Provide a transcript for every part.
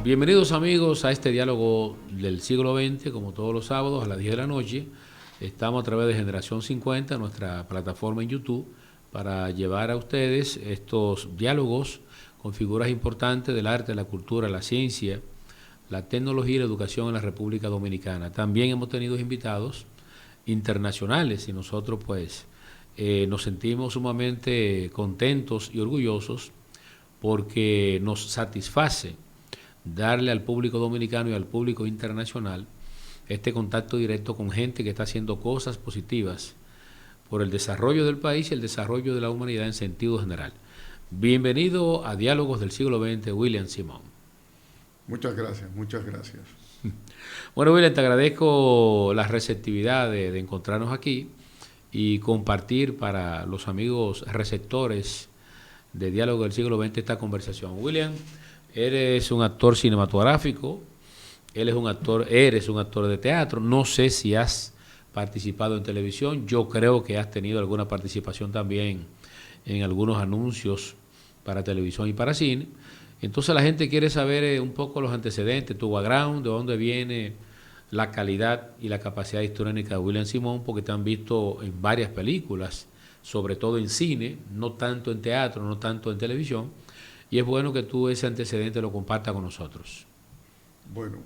Bienvenidos amigos a este diálogo del siglo XX, como todos los sábados a las 10 de la noche. Estamos a través de Generación 50, nuestra plataforma en YouTube, para llevar a ustedes estos diálogos con figuras importantes del arte, la cultura, la ciencia, la tecnología y la educación en la República Dominicana. También hemos tenido invitados internacionales y nosotros pues nos sentimos sumamente contentos y orgullosos porque nos satisface darle al público dominicano y al público internacional este contacto directo con gente que está haciendo cosas positivas por el desarrollo del país y el desarrollo de la humanidad en sentido general. Bienvenido a Diálogos del Siglo XX, William Simón. Muchas gracias, muchas gracias. Bueno, William, te agradezco la receptividad de encontrarnos aquí y compartir para los amigos receptores de Diálogos del Siglo XX esta conversación. William, eres un actor cinematográfico, eres un actor de teatro. No sé si has participado en televisión. Yo creo que has tenido alguna participación también en algunos anuncios para televisión y para cine. Entonces la gente quiere saber un poco los antecedentes, tu background, de dónde viene la calidad y la capacidad histriónica de William Simón, porque te han visto en varias películas, sobre todo en cine, no tanto en teatro, no tanto en televisión. Y es bueno que tú ese antecedente lo compartas con nosotros. Bueno,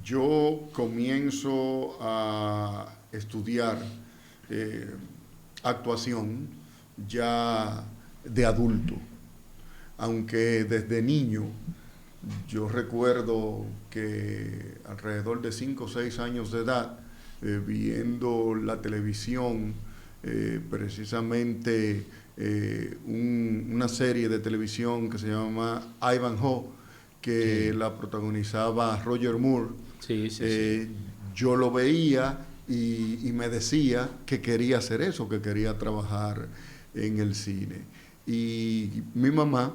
yo comienzo a estudiar actuación ya de adulto, aunque desde niño yo recuerdo que alrededor de 5 o 6 años de edad, viendo la televisión, precisamente una serie de televisión que se llama Ivanhoe, que la protagonizaba Roger Moore. Sí. Yo lo veía y me decía que quería hacer eso, que quería trabajar en el cine. Y mi mamá,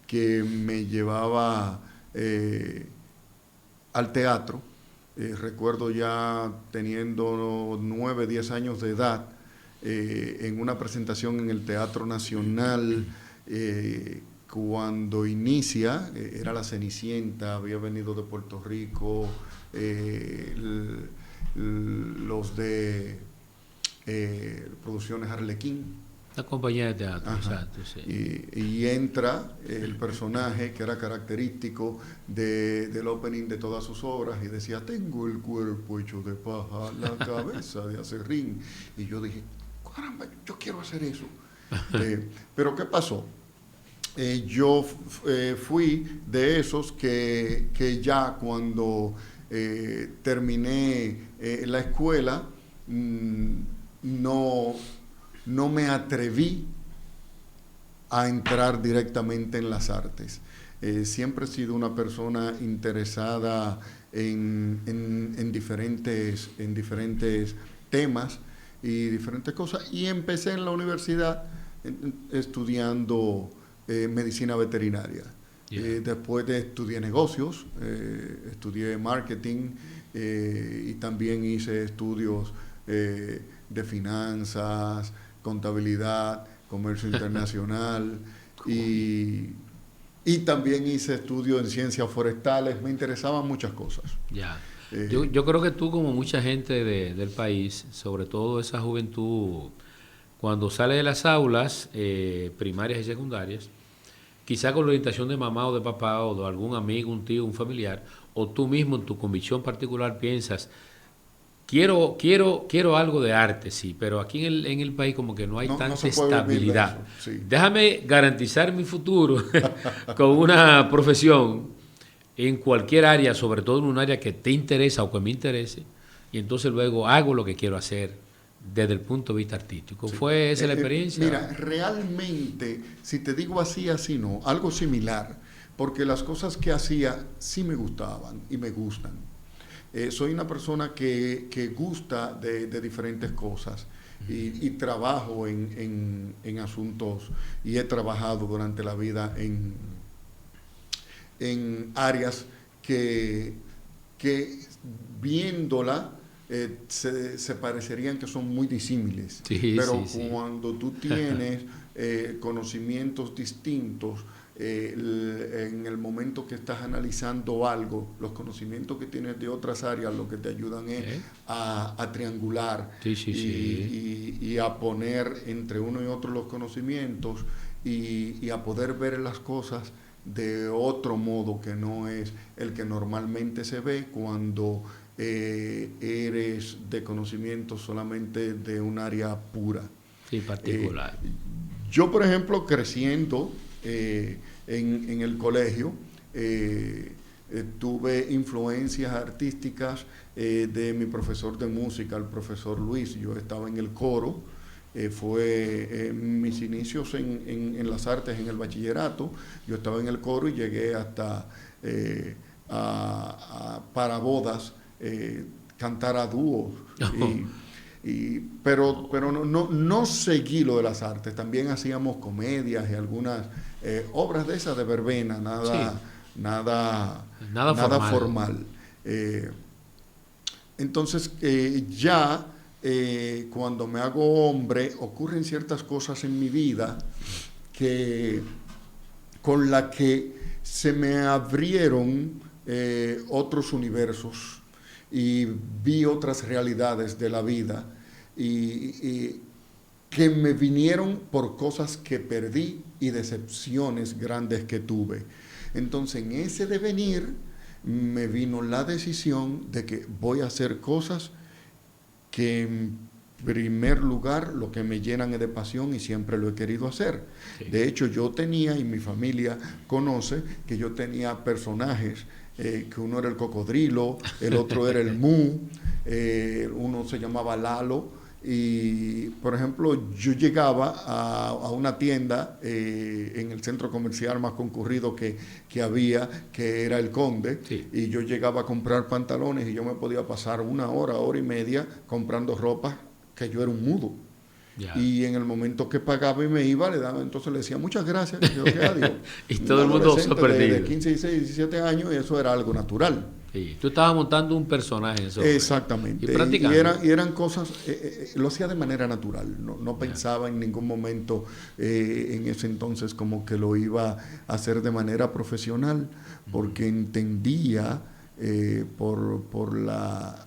que me llevaba al teatro, recuerdo ya teniendo 9, 10 años de edad, en una presentación en el Teatro Nacional, cuando inicia, era La Cenicienta, había venido de Puerto Rico, los de Producciones Arlequín. La compañía de teatro, Ajá. exacto, sí. Y entra el personaje que era característico del opening de todas sus obras y decía: tengo el cuerpo hecho de paja, la cabeza de acerrín. Y yo dije: caramba, yo quiero hacer eso. Pero ¿qué pasó? Yo fui de esos que ya cuando terminé la escuela, no me atreví a entrar directamente en las artes. Siempre he sido una persona interesada en diferentes temas y diferentes cosas, y empecé en la universidad estudiando medicina veterinaria. Después estudié negocios, estudié marketing, y también hice estudios de finanzas, contabilidad, comercio internacional y también hice estudios en ciencias forestales. Me interesaban muchas cosas. Ya. Yo creo que tú, como mucha gente del país, sobre todo esa juventud, cuando sale de las aulas primarias y secundarias, quizá con la orientación de mamá o de papá o de algún amigo, un tío, un familiar, o tú mismo en tu convicción particular piensas: quiero algo de arte, sí, pero aquí en el país como que no hay tanta estabilidad. Sí. Déjame garantizar mi futuro con una profesión en cualquier área, sobre todo en un área que te interesa o que me interese, y entonces luego hago lo que quiero hacer desde el punto de vista artístico. Sí. ¿Fue esa la experiencia? Mira, realmente, si te digo así no, algo similar, porque las cosas que hacía sí me gustaban y me gustan. Soy una persona que gusta de diferentes cosas y trabajo en asuntos, y he trabajado durante la vida en áreas que viéndola se parecerían que son muy disímiles, pero cuando tú tienes conocimientos distintos, en el momento momento que estás analizando algo, los conocimientos que tienes de otras áreas, lo que te ayudan es a triangular y a poner entre uno y otro los conocimientos y a poder ver las cosas de otro modo que no es el que normalmente se ve cuando eres de conocimiento solamente de un área pura. Sí, particular. Yo, por ejemplo, creciendo en el colegio, tuve influencias artísticas de mi profesor de música, el profesor Luis. Yo estaba en el coro, fue mis inicios en las artes en el bachillerato. Yo estaba en el coro y llegué hasta para bodas cantar a dúos. Pero no seguí lo de las artes. También hacíamos comedias y algunas obras de esas de verbena, nada formal. Entonces ya cuando me hago hombre ocurren ciertas cosas en mi vida con la que se me abrieron otros universos y vi otras realidades de la vida y que me vinieron por cosas que perdí y decepciones grandes que tuve. Entonces, en ese devenir me vino la decisión de que voy a hacer cosas que en primer lugar lo que me llenan es de pasión y siempre lo he querido hacer. Sí. De hecho, yo tenía, y mi familia conoce, que yo tenía personajes que uno era el cocodrilo, el otro era el mu, uno se llamaba Lalo, y por ejemplo yo llegaba a una tienda en el centro comercial más concurrido que había, que era el Conde, sí. Y yo llegaba a comprar pantalones y yo me podía pasar una hora y media comprando ropa, que yo era un mudo. Ya. Y en el momento que pagaba y me iba, entonces le decía muchas gracias, que yo, adiós. Y todo el mundo sorprendido. De 15, 16, 17 años, y eso era algo natural. Sí, tú estabas montando un personaje en eso. Exactamente. Y eran cosas, lo hacía de manera natural, no pensaba en ningún momento en ese entonces como que lo iba a hacer de manera profesional, porque entendía por la,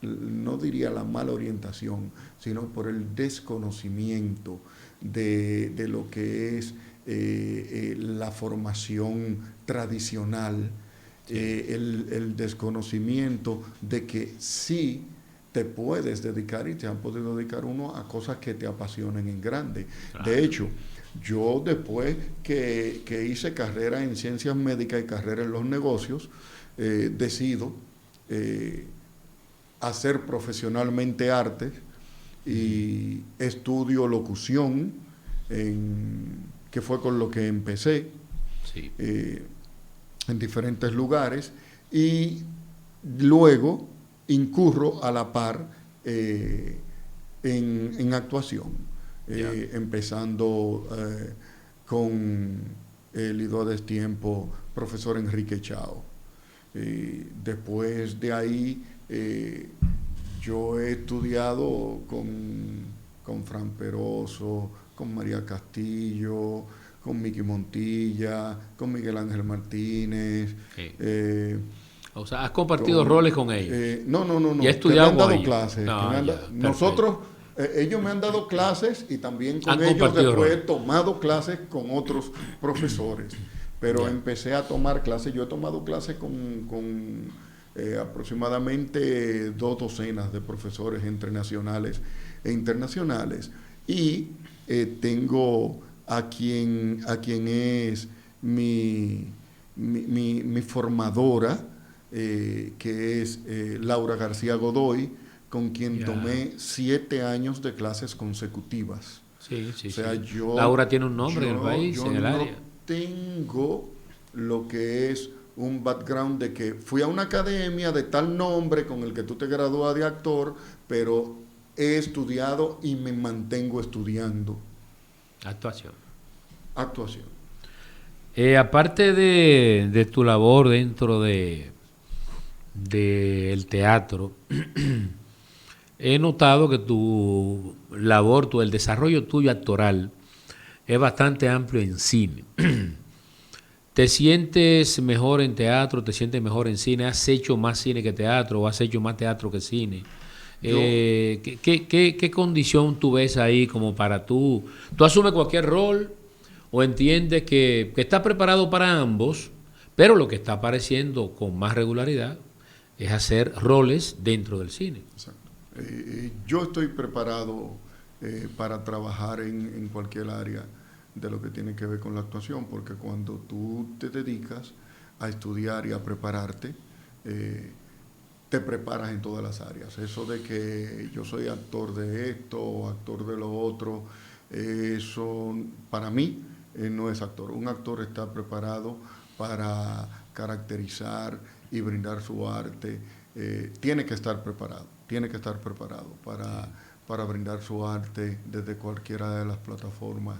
no diría la mala orientación, sino por el desconocimiento de lo que es la formación tradicional, el desconocimiento de que sí te puedes dedicar y te han podido dedicar uno a cosas que te apasionen en grande. Claro. De hecho, yo después que hice carrera en ciencias médicas y carrera en los negocios, decido hacer profesionalmente artes y estudio locución, que fue con lo que empecé. Sí. En diferentes lugares, y luego incurro a la par en actuación, empezando con el ido a destiempo profesor Enrique Chao. Después de ahí yo he estudiado con Fran Peroso, con María Castillo, con Miki Montilla, con Miguel Ángel Martínez. Sí. O sea, ¿has compartido roles con ellos? No. ¿Y has estudiado me han dado clases. Nosotros, ellos me han dado clases y también con ellos después he tomado clases con otros profesores. Pero empecé a tomar clases. Yo he tomado clases con aproximadamente 2 docenas de profesores entre nacionales e internacionales. Y tengo a quien es mi formadora, que es Laura García Godoy, con quien tomé 7 años de clases consecutivas. Sí. Laura tiene un nombre en el país, en el área. Yo tengo lo que es un background de que fui a una academia de tal nombre con el que tú te gradúas de actor, pero he estudiado y me mantengo estudiando. Actuación. Aparte de tu labor dentro del teatro, he notado que tu labor, el desarrollo tuyo actoral es bastante amplio en cine. ¿Te sientes mejor en teatro? ¿Te sientes mejor en cine? ¿Has hecho más cine que teatro o has hecho más teatro que cine? Yo, ¿Qué condición tú ves ahí como para tú? ¿Tú asumes cualquier rol o entiendes que estás preparado para ambos, pero lo que está apareciendo con más regularidad es hacer roles dentro del cine? exacto. Yo estoy preparado para trabajar en cualquier área de lo que tiene que ver con la actuación, porque cuando tú te dedicas a estudiar y a prepararte, te preparas en todas las áreas. Eso de que yo soy actor de esto o actor de lo otro, eso para mí no es actor. Un actor está preparado para caracterizar y brindar su arte. Tiene que estar preparado para brindar su arte desde cualquiera de las plataformas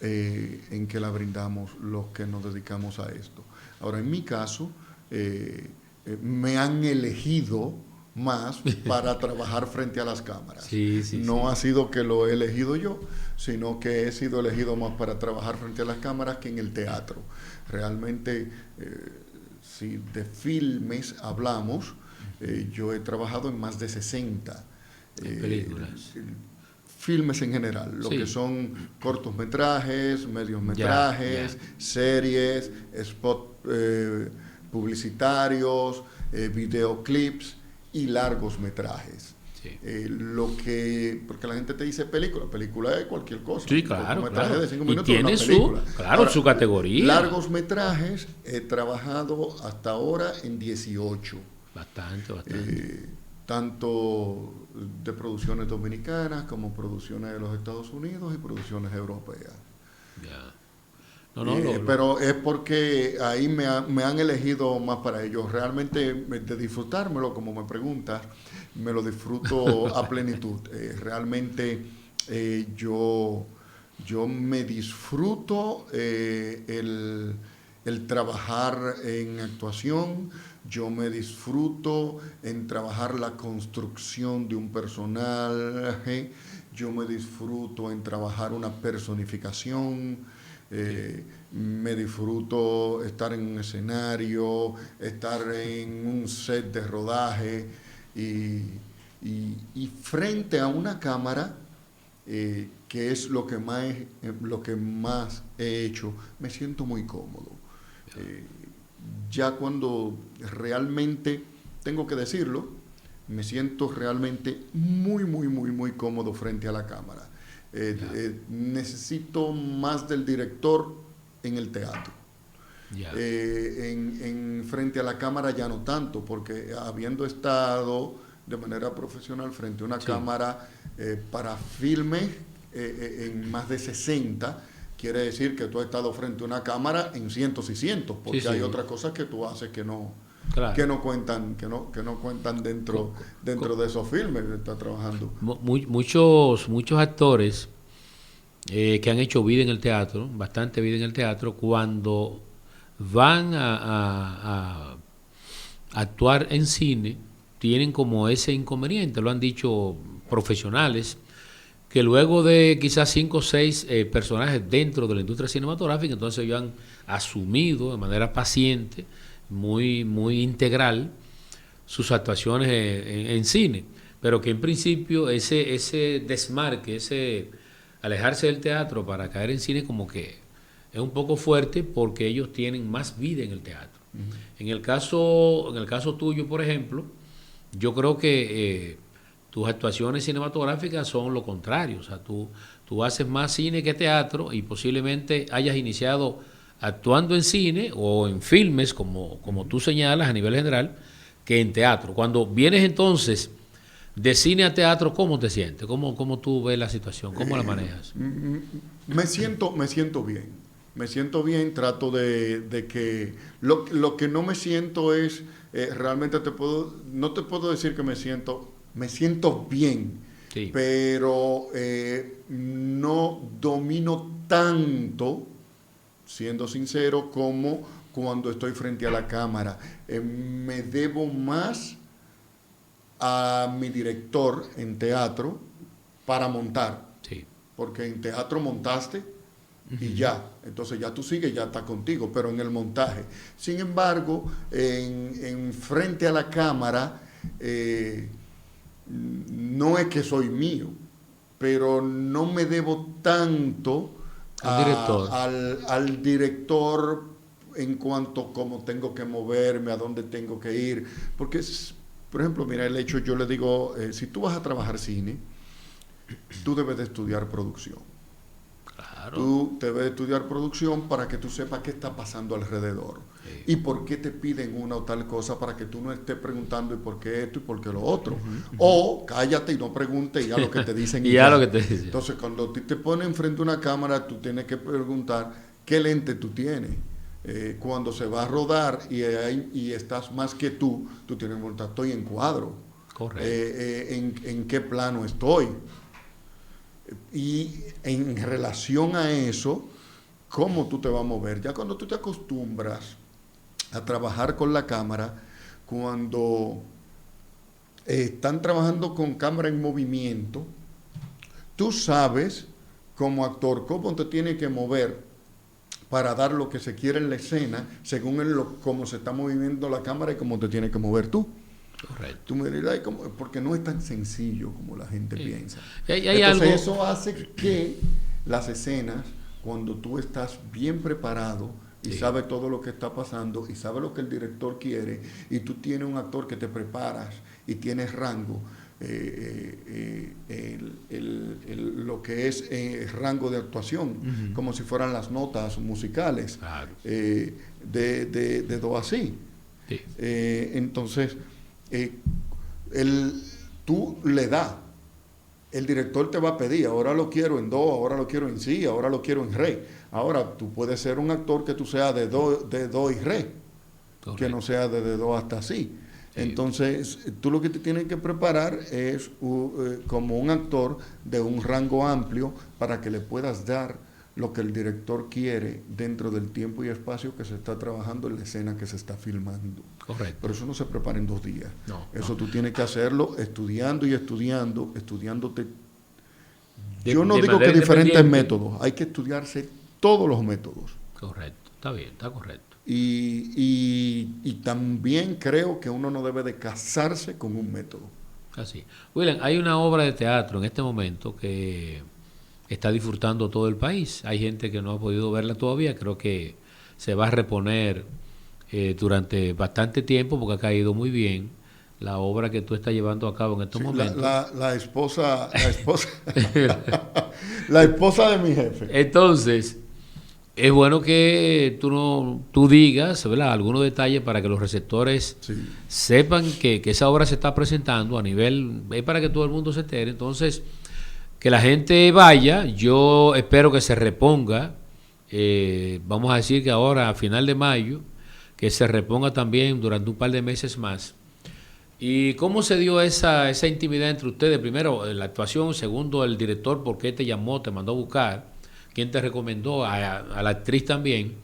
en que la brindamos los que nos dedicamos a esto. Ahora, en mi caso, me han elegido más para trabajar frente a las cámaras. Sí, sí, No sí. ha sido que lo he elegido yo, sino que he sido elegido más para trabajar frente a las cámaras que en el teatro. Realmente, si de filmes hablamos, yo he trabajado en más de 60 En películas. filmes en general, lo Sí. que son cortometrajes, Ya, mediometrajes, ya. series, spot publicitarios, videoclips y largos metrajes. Sí. Porque la gente te dice película es cualquier cosa. Sí, Un claro, cortometraje claro. de 5 Y minutos es una tiene película. claro, Ahora, su categoría. largos metrajes he trabajado hasta ahora en 18. Bastante, bastante. Tanto de producciones dominicanas como producciones de los Estados Unidos y producciones europeas. Ya. No, no, Pero es porque ahí me han elegido más para ello. Realmente de disfrutármelo, como me preguntas, me lo disfruto a plenitud. Realmente yo me disfruto el trabajar en actuación, yo me disfruto en trabajar la construcción de un personaje, yo me disfruto en trabajar una personificación, me disfruto estar en un escenario, estar en un set de rodaje y frente a una cámara, que es lo que más he hecho, me siento muy cómodo. Ya cuando realmente, tengo que decirlo, me siento realmente muy cómodo frente a la cámara. Necesito más del director en el teatro. ya. En frente a la cámara ya no tanto, porque habiendo estado de manera profesional frente a una Sí. cámara para filmes en más de 60, quiere decir que tú has estado frente a una cámara en cientos y cientos, porque Sí, sí. hay otras cosas que tú haces que no Claro. cuentan, que no cuentan dentro de esos filmes que estás trabajando. Muchos actores que han hecho vida en el teatro, bastante vida en el teatro, cuando van a actuar en cine, tienen como ese inconveniente, lo han dicho profesionales, que luego de quizás 5 o 6 personajes dentro de la industria cinematográfica, entonces ellos han asumido de manera paciente, muy integral, sus actuaciones en cine, pero que en principio ese desmarque, ese alejarse del teatro para caer en cine como que es un poco fuerte porque ellos tienen más vida en el teatro. En el caso tuyo, por ejemplo, yo creo que tus actuaciones cinematográficas son lo contrario, o sea, tú haces más cine que teatro y posiblemente hayas iniciado actuando en cine o en filmes, como tú señalas a nivel general, que en teatro. Cuando vienes entonces de cine a teatro, ¿cómo te sientes? ¿Cómo tú ves la situación? ¿Cómo la manejas? Me siento bien. Me siento bien, trato de que lo que no me siento es, realmente no te puedo decir que me siento bien, Sí. pero no domino tanto, siendo sincero, como cuando estoy frente a la cámara. Me debo más a mi director en teatro para montar, Sí. porque en teatro montaste y ya. Entonces ya tú sigues, ya está contigo, pero en el montaje. Sin embargo, en frente a la cámara, no es que soy mío, pero no me debo tanto El director. al director en cuanto a cómo tengo que moverme, a dónde tengo que ir. Porque, por ejemplo, mira, el hecho, yo le digo, si tú vas a trabajar cine, tú debes de estudiar producción. Claro. Tú debes estudiar producción para que tú sepas qué está pasando alrededor. Sí. Y por qué te piden una o tal cosa, para que tú no estés preguntando y por qué esto y por qué lo otro. O cállate y no preguntes y ya lo que te dicen Y y ya ya. lo que te dicen. Entonces, cuando te ponen enfrente a una cámara, tú tienes que preguntar qué lente tú tienes. Cuando se va a rodar y estás más que tú tienes que preguntar, estoy en cuadro. Correcto. En qué plano estoy. Y en relación a eso, ¿cómo tú te vas a mover? Ya cuando tú te acostumbras a trabajar con la cámara, cuando están trabajando con cámara en movimiento, tú sabes como actor cómo te tienes que mover para dar lo que se quiere en la escena, según cómo se está moviendo la cámara y cómo te tienes que mover tú. Correcto. Tú me dirás, porque no es tan sencillo como la gente piensa. Hay Entonces algo... eso hace que las escenas, cuando tú estás bien preparado y sabes todo lo que está pasando y sabes lo que el director quiere y tú tienes un actor que te preparas y tienes rango, lo que es rango de actuación, como si fueran las notas musicales, Claro. de do así. Sí. Entonces, tú le das, el director te va a pedir, ahora lo quiero en do, ahora lo quiero en si, ahora lo quiero en re. Ahora, tú puedes ser un actor que tú seas de do y re, correcto, que no sea de do hasta si. Sí. Entonces, tú lo que te tienes que preparar es como un actor de un rango amplio para que le puedas dar lo que el director quiere dentro del tiempo y espacio que se está trabajando en la escena que se está filmando. Correcto. Pero eso no se prepara en 2 días. No, eso no. Tú tienes que hacerlo estudiando y estudiándote. Yo no digo que diferentes métodos, hay que estudiarse todos los métodos. Correcto, está bien, está correcto. Y también creo que uno no debe de casarse con un método. Así. William, hay una obra de teatro en este momento que está disfrutando todo el país. Hay gente que no ha podido verla todavía. Creo que se va a reponer durante bastante tiempo porque ha caído muy bien la obra que tú estás llevando a cabo en estos momentos. La esposa la esposa de mi jefe. Entonces, es bueno que tú digas, ¿verdad?, algunos detalles para que los receptores sepan que esa obra se está presentando a nivel, es para que todo el mundo se entere. Entonces, que la gente vaya, yo espero que se reponga, vamos a decir que ahora a final de mayo, que se reponga también durante un par de meses más. ¿Y cómo se dio esa intimidad entre ustedes? Primero, la actuación, segundo, el director, ¿por qué te llamó, te mandó a buscar? ¿Quién te recomendó? A la actriz también.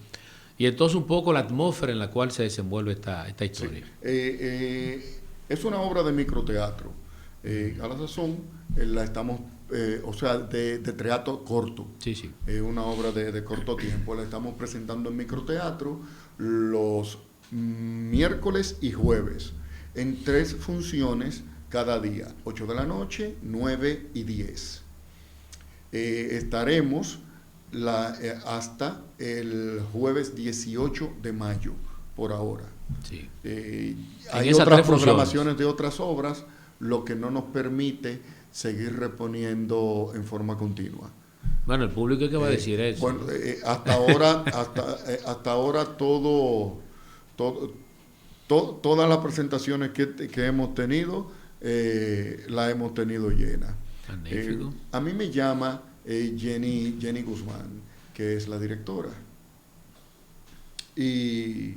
Y entonces un poco la atmósfera en la cual se desenvuelve esta historia. Sí. Es una obra de microteatro. A la sazón la estamos, de teatro corto. Sí, sí. Es una obra de corto tiempo. La estamos presentando en microteatro los miércoles y jueves, en 3 funciones cada día, 8 de la noche, 9 y 10. Estaremos hasta el jueves 18 de mayo, por ahora. Sí. Hay otras programaciones de otras obras, lo que no nos permite seguir reponiendo en forma continua. Bueno, el público es que va a decir eso. Bueno, hasta ahora todas las presentaciones que hemos tenido las hemos tenido llenas. A mí me llama Jenny Guzmán, que es la directora, y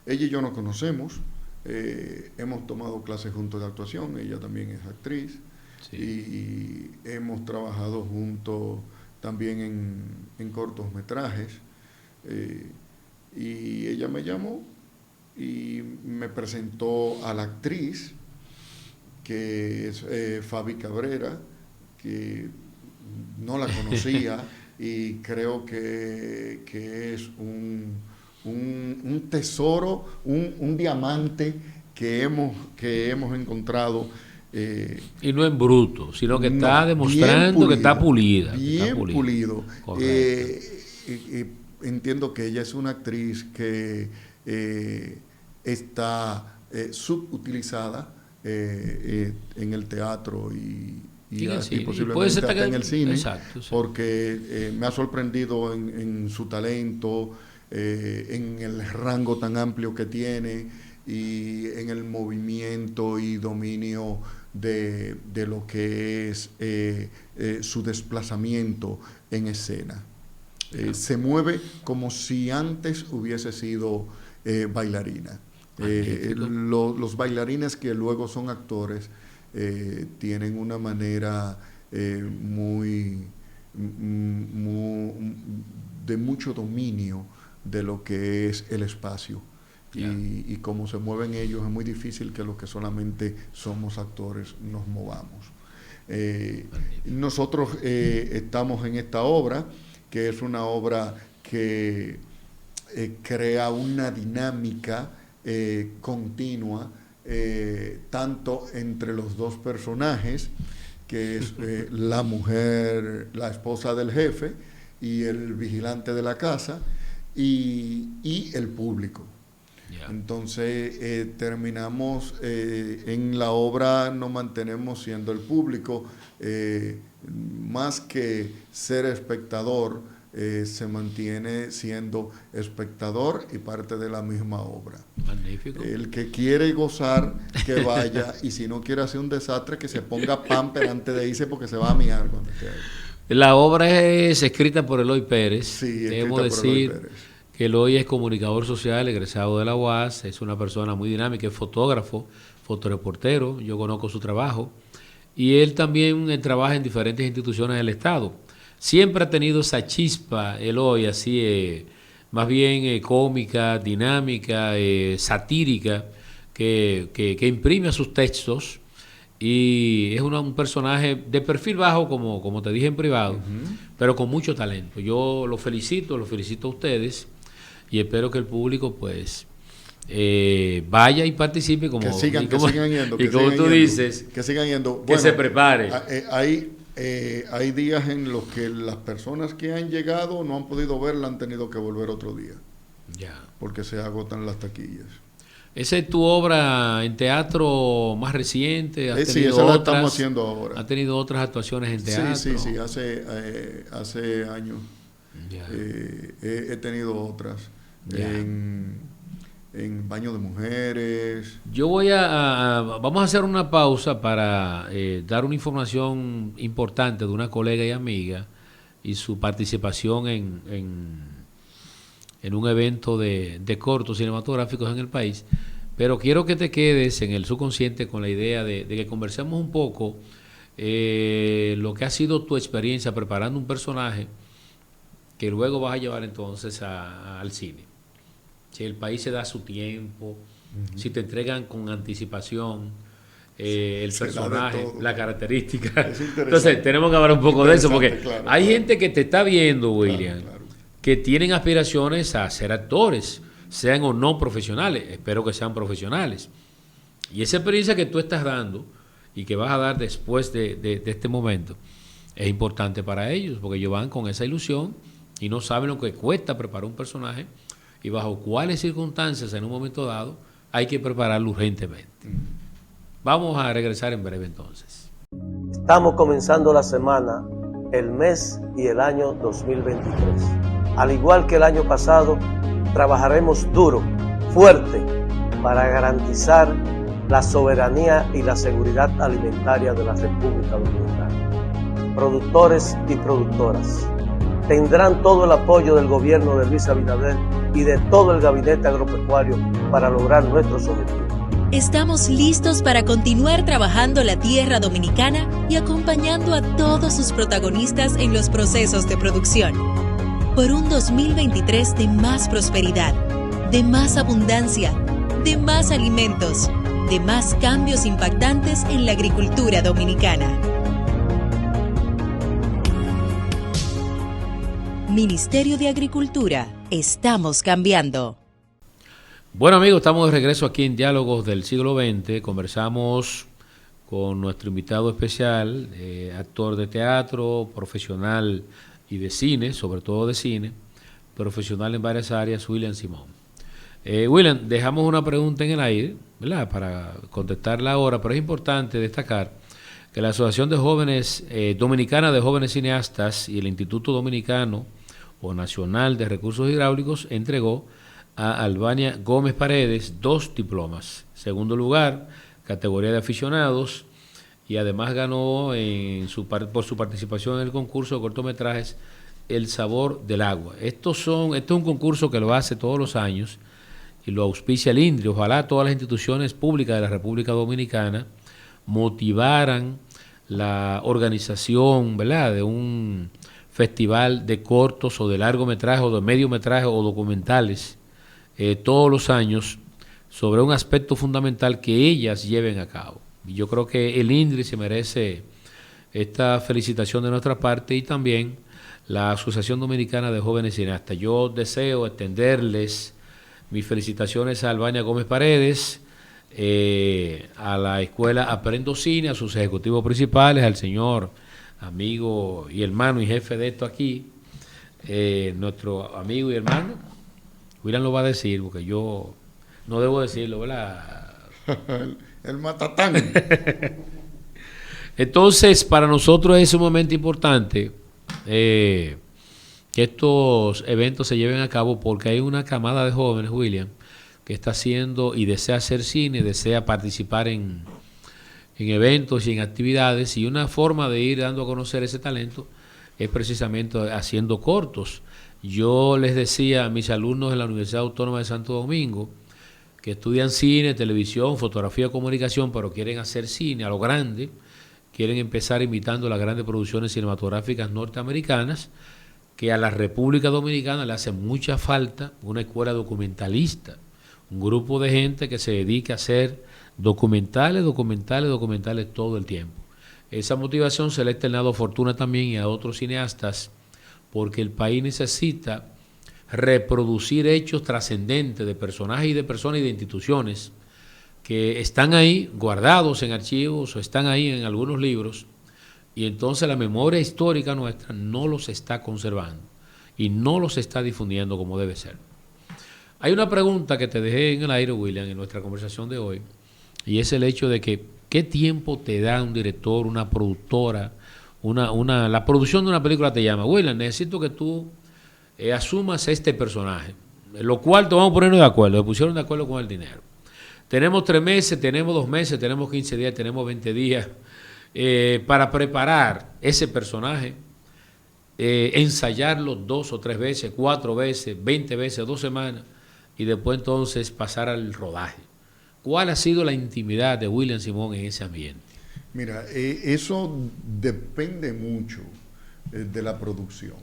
ella y yo nos conocemos, hemos tomado clases juntos de actuación, ella también es actriz, y hemos trabajado juntos también en cortometrajes, y ella me llamó y me presentó a la actriz, que es Fabi Cabrera, que no la conocía, y creo que es un tesoro, un diamante que hemos encontrado. Y no en bruto, sino que está demostrando pulido, que está pulida. Bien pulido. Entiendo que ella es una actriz que está subutilizada en el teatro y posiblemente hasta en el cine. Exacto, sí. Porque me ha sorprendido en su talento, en el rango tan amplio que tiene y en el movimiento y dominio de lo que es su desplazamiento en escena. Se mueve como si antes hubiese sido bailarina. Los bailarines que luego son actores tienen una manera de mucho dominio de lo que es el espacio. Y como se mueven ellos, es muy difícil que los que solamente somos actores nos movamos. Nosotros estamos en esta obra, que es una obra que crea una dinámica continua, tanto entre los dos personajes, que es la mujer, la esposa del jefe, y el vigilante de la casa, y el público. Entonces terminamos en la obra, nos mantenemos siendo el público, más que ser espectador, se mantiene siendo espectador y parte de la misma obra. Magnífico. El que quiere gozar, que vaya, y si no quiere hacer un desastre, que se ponga pamper antes de irse, porque se va a miar cuando esté ahí. La obra es escrita por Eloy Pérez. Sí, debemos decir que Eloy es comunicador social, egresado de la UAS, es una persona muy dinámica, es fotógrafo, fotoreportero, yo conozco su trabajo, y él también trabaja en diferentes instituciones del Estado. Siempre ha tenido esa chispa, Eloy, así, más bien cómica, dinámica, satírica, que imprime a sus textos, y es un personaje de perfil bajo, como te dije en privado, pero con mucho talento. Yo lo felicito a ustedes, y espero que el público pues vaya y participe, como que sigan yendo, y como tú dices, que sigan yendo, que se prepare. Hay días en los que las personas que han llegado no han podido verla, han tenido que volver otro día, porque se agotan las taquillas. ¿Esa es tu obra en teatro más reciente? Sí, esa la estamos haciendo ahora. ¿Ha tenido otras actuaciones en teatro? Sí, hace años he tenido otras. En Baño de Mujeres. Yo vamos a hacer una pausa para dar una información importante de una colega y amiga y su participación en un evento de cortos cinematográficos en el país, pero quiero que te quedes en el subconsciente con la idea de que conversemos un poco lo que ha sido tu experiencia preparando un personaje que luego vas a llevar entonces al cine. Si el país se da su tiempo, si te entregan con anticipación el personaje, la característica. Entonces tenemos que hablar un poco de eso, porque hay gente que te está viendo, William, que tienen aspiraciones a ser actores, sean o no profesionales. Espero que sean profesionales. Y esa experiencia que tú estás dando y que vas a dar después de este momento es importante para ellos, porque ellos van con esa ilusión y no saben lo que cuesta preparar un personaje y bajo cuáles circunstancias en un momento dado hay que prepararlo urgentemente. Vamos a regresar en breve entonces. Estamos comenzando la semana, el mes y el año 2023. Al igual que el año pasado, trabajaremos duro, fuerte, para garantizar la soberanía y la seguridad alimentaria de la República Dominicana. Productores y productoras tendrán todo el apoyo del gobierno de Luis Abinader y de todo el gabinete agropecuario para lograr nuestros objetivos. Estamos listos para continuar trabajando la tierra dominicana y acompañando a todos sus protagonistas en los procesos de producción. Por un 2023 de más prosperidad, de más abundancia, de más alimentos, de más cambios impactantes en la agricultura dominicana. Ministerio de Agricultura. Estamos cambiando. Bueno, amigos, estamos de regreso aquí en Diálogos del Siglo XX. Conversamos con nuestro invitado especial, actor de teatro, profesional y de cine, sobre todo de cine, profesional en varias áreas, William Simón. William, dejamos una pregunta en el aire, ¿verdad?, para contestarla ahora, pero es importante destacar que la Asociación de Jóvenes Dominicana de Jóvenes Cineastas y el Instituto Dominicano o Nacional de Recursos Hidráulicos entregó a Albania Gómez Paredes 2 diplomas. Segundo lugar, categoría de aficionados, y además ganó por su participación en el concurso de cortometrajes El Sabor del Agua. Este es un concurso que lo hace todos los años y lo auspicia el INDRI. Ojalá todas las instituciones públicas de la República Dominicana motivaran la organización, ¿verdad?, de un festival de cortos o de largometraje o de mediometraje o documentales todos los años sobre un aspecto fundamental que ellas lleven a cabo. Y yo creo que el INDRI se merece esta felicitación de nuestra parte y también la Asociación Dominicana de Jóvenes Cineastas. Yo deseo extenderles mis felicitaciones a Albania Gómez Paredes, a la escuela Aprendo Cine, a sus ejecutivos principales, al señor amigo y hermano y jefe de esto aquí, nuestro amigo y hermano, William lo va a decir porque yo no debo decirlo, ¿verdad? El matatán. Entonces, para nosotros es sumamente importante que estos eventos se lleven a cabo porque hay una camada de jóvenes, William, que está haciendo y desea hacer cine, desea participar en eventos y en actividades, y una forma de ir dando a conocer ese talento es precisamente haciendo cortos. Yo les decía a mis alumnos de la Universidad Autónoma de Santo Domingo que estudian cine, televisión, fotografía, comunicación, pero quieren hacer cine a lo grande, quieren empezar imitando las grandes producciones cinematográficas norteamericanas, que a la República Dominicana le hace mucha falta una escuela documentalista, un grupo de gente que se dedique a hacer documentales todo el tiempo. Esa motivación se le ha externado a Fortuna también y a otros cineastas, porque el país necesita reproducir hechos trascendentes de personajes y de personas y de instituciones que están ahí guardados en archivos o están ahí en algunos libros, y entonces la memoria histórica nuestra no los está conservando y no los está difundiendo como debe ser. Hay una pregunta que te dejé en el aire, William, en nuestra conversación de hoy, y es el hecho de que ¿qué tiempo te da un director, una productora, la producción de una película te llama? William, necesito que tú asumas este personaje, lo cual te vamos a ponernos de acuerdo, se pusieron de acuerdo con el dinero. Tenemos 3 meses, tenemos 2 meses, tenemos 15 días, tenemos 20 días para preparar ese personaje, ensayarlo 2 o 3 veces, 4 veces, 20 veces, 2 semanas, y después entonces pasar al rodaje. ¿Cuál ha sido la intimidad de William Simón en ese ambiente? Mira, eso depende mucho de la producción,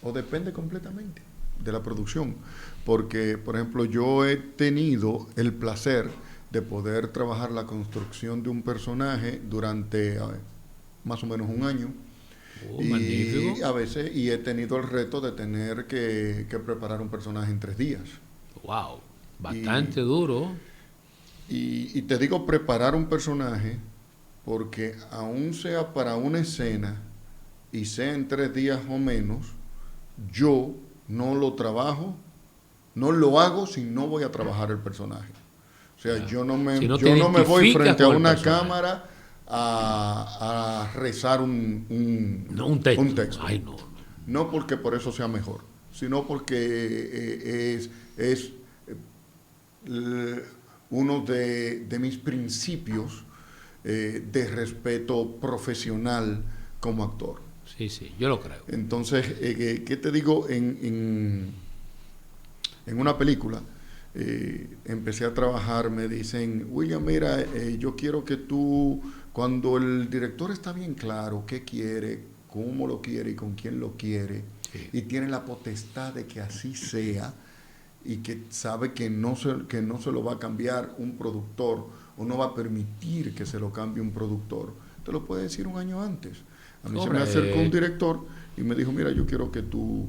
o depende completamente de la producción, porque, por ejemplo, yo he tenido el placer de poder trabajar la construcción de un personaje durante más o menos un año. Magnífico. A veces, y he tenido el reto de tener que preparar un personaje en 3 días. Wow, bastante duro. Y te digo preparar un personaje porque aún sea para una escena y sea en 3 días o menos, yo no lo trabajo, no lo hago si no voy a trabajar el personaje. O sea, yo no me voy frente a una cámara a rezar un texto. Ay, no. No porque por eso sea mejor, sino porque es uno de mis principios de respeto profesional como actor. Sí, yo lo creo. Entonces, ¿qué te digo? En una película empecé a trabajar, me dicen, William, mira, yo quiero que tú, cuando el director está bien claro qué quiere, cómo lo quiere y con quién lo quiere, sí, y tiene la potestad de que así sea, y que sabe que no se lo va a cambiar un productor, o no va a permitir que se lo cambie un productor, te lo puede decir un año antes. A mí se me acercó un director y me dijo, mira, yo quiero que tú